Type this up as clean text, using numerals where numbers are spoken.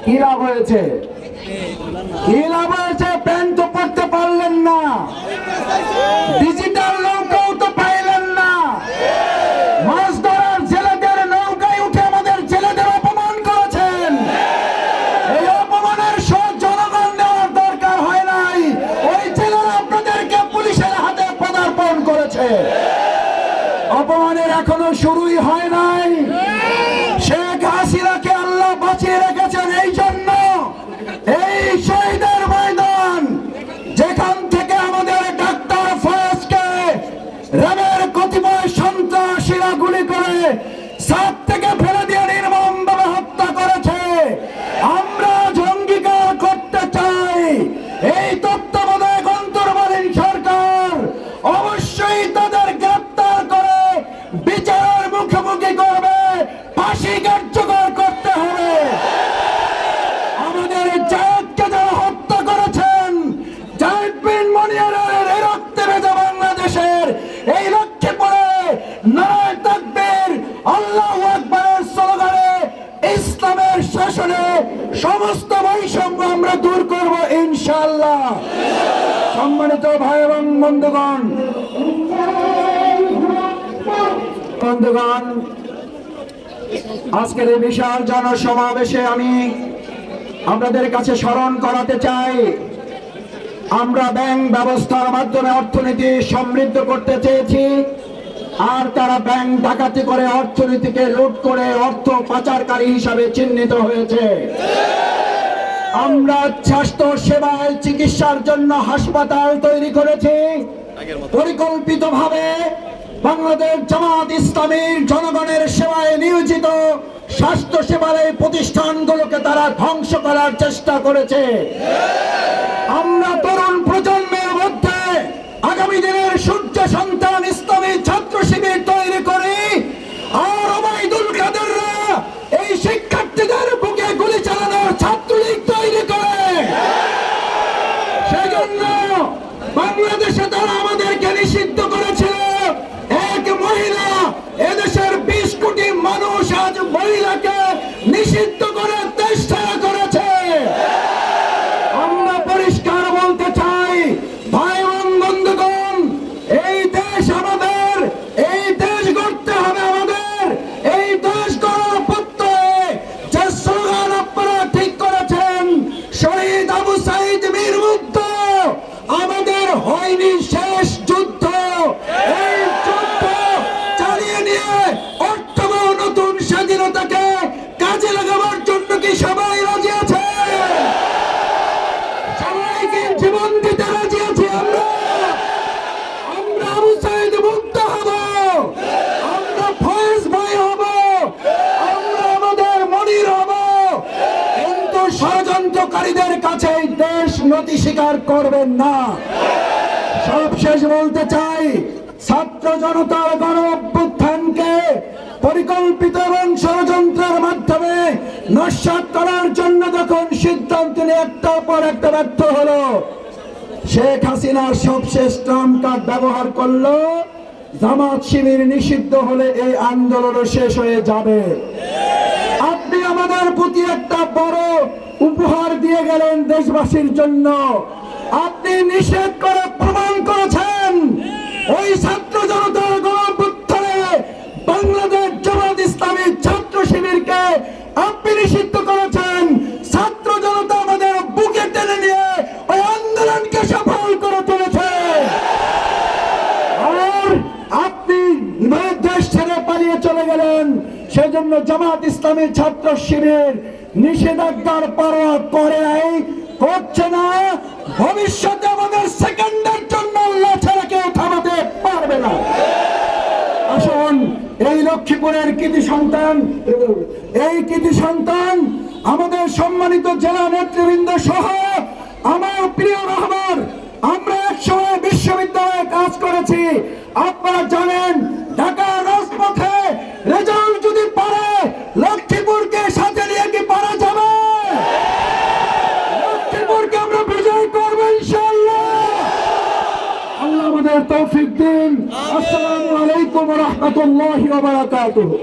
কি লাভ হয়েছে? কি লাভ হয়েছে? প্যান্ট তো পড়তে পারলেন না, ডিজিটাল নৌকাও তো পাইলেন না, মাছ ধরার জেলেদের নৌকায় উঠে আমাদের জেলেদের অপমান করেছেন। এই অপমানের শোধ জনগণ দেওয়ার দরকার হয় নাই, ওই জেলেরা আপনাদেরকে পুলিশের হাতে পদার্পণ করেছে। অপমানের এখনো শুরুই হয় নাই। শেখ হাসিনাকে আল্লাহ বাঁচিয়ে রেখেছেন এই জন্য। এই শহীদের ময়দান যেখান থেকে আমাদের ডাক্তার ফয়েজকে র্যাবের কতিপয় সন্ত্রাসীরা গুলি করে ছাদ থেকে ফেলে দিয়ে নির্মমভাবে হত্যা করেছে, আমরা অঙ্গীকার করতে চাই এই তত্ত্বাবধায়ক অন্তর্বর্তীকালীন সরকার অবশ্যই তাদের গ্রেপ্তার করে বিচারের মুখোমুখি করবে, ফাঁসি কার্যকর করতে হবে। আমাদের জায়েদকে যারা হত্যা করেছেন, জায়েদ বিন মনিয়ারের এই রক্তে ভেজা বাংলাদেশের এই লক্ষ্মীপুরে নারায়ে তাকবীর আল্লাহু আকবারের স্লোগানে ইসলামের শাসনে সমস্ত বৈষম্য আমরা দূর করব ইনশাআল্লাহ। সম্মানিত ভাই এবং বন্ধুগণ, আজকের এই বিশাল জনসমাবেশে আমি আপনাদের কাছে স্মরণ করাতে চাই, আমরা ব্যাংক ব্যবস্থার মাধ্যমে অর্থনীতি সমৃদ্ধ করতে চেয়েছি, আর তারা ব্যাংক ডাকাতি করে অর্থনীতিকে লুট করে অর্থ পাচারকারী হিসাবে চিহ্নিত হয়েছে। আমরা স্বাস্থ্য সেবায় চিকিৎসার জন্য হাসপাতাল তৈরি করেছি, পরিকল্পিতভাবে বাংলাদেশ জামাত ইসলামীর জনগণের সেবায় নিয়োজিত স্বাস্থ্য সেবার এই প্রতিষ্ঠানগুলোকে তারা ধ্বংস করার চেষ্টা করেছে। আমরা তরুণ প্রজন্মের মধ্যে আগামী দিনের সূর্য সন্তান ইসলামী ছাত্র শিবির তৈরি করি, আর ওবায়দুল কাদেররা এই শিক্ষার্থীদের বুকে গুলি চালানোর ছাত্রলীগ তৈরি করে। সেজন্য বাংলাদেশে তারা আমাদেরকে নিষিদ্ধ করেছিল। এক মহিলা, এদেশের 20 কোটি মানুষ আজ মহিলাকে নিষিদ্ধ করে দেশ ছাড়া করেছে। আমরা পরিষ্কার বলতে চাই, ভাই এবং বন্ধুগণ, এই দেশ আমাদের, এই দেশ গড়তে হবে আমাদের। এই দেশ গড়ার প্রত্যয়ে যে স্লোগান আপনারা ঠিক করেছেন, শহীদ আবু সাঈদ মীর মুগ্ধ, আমাদের হয়নি শেষ যুদ্ধ। এই যুদ্ধ চালিয়ে নিয়ে অর্থবহ নতুন স্বাধীনতাকে কাজে লাগাবার জন্য কি সবাই রাজি আছে? সবাইকে জীবন দিতে রাজি আছি আমরা। আমরা আবু সাঈদ মুক্ত হব, আমরা ফয়েজ ভাই হব, আমরা আমাদের মনির হব, কিন্তু ষড়যন্ত্রকারীদের কাছে এই দেশ নতি স্বীকার করবেন না। সবশেষ বলতে চাই, ছাত্র জনতার গণ অভ্যুত্থানকে পরিকল্পিত এবং ষড়যন্ত্রের মাধ্যমে নস্যাৎ করার জন্য যখন সিদ্ধান্ত নিয়ে একটার পর একটা ব্যর্থ হলো, শেখ হাসিনার সবশেষ ট্রাম্প কার্ড ব্যবহার করলো। জামাত শিবির নিষিদ্ধ হলে এই আন্দোলনও শেষ হয়ে যাবে। আপনি আমাদের প্রতি একটা বড় উপহার দিয়ে গেলেন দেশবাসীর জন্য। আপনি নিষেধ করে প্রমাণ করেছেন ওই ছাত্র জনতার গণঅভ্যুত্থানে বাংলাদেশ জামাত ইসলামী ছাত্র শিবিরকে আপনি নিষিদ্ধ করেছেন। ছাত্র জনতা আমাদের বুকে টেনে নিয়ে ওই আন্দোলনকে সফল করে তুলেছে। আর আপনি দেশ ছেড়ে পালিয়ে চলে গেলেন। সেজন্য জামাত ইসলামী ছাত্র শিবির নিষেধাজ্ঞার পরোয়া করে নাই, করছে না। ভবিষ্যতে আমাদের সেকেন্ডের জন্য আল্লাহ ছাড়া কেউ থামাতে পারবে না। আসুন, এই লক্ষ্মীপুরের কৃতি সন্তান, এই কৃতি সন্তান আমাদের সম্মানিত জেলা নেতৃবৃন্দ সহ আমার প্রিয় রহমান, আমরা একসময় বিশ্ববিদ্যালয়ে কাজ করেছি। আপনারা জানেন, ঢাকা রাজপথে রেজাল্ট যদি পারে, লক্ষ্মীপুরকে সাথে নিয়ে কি পারা যাবে? লক্ষ্মীপুরকে আমরা বিজয় করবো ইনশাআল্লাহ। আল্লাহ আমাদের তৌফিক দিন। আসসালামু আলাইকুম ওয়া রাহমাতুল্লাহি ওয়া বারাকাতুহু।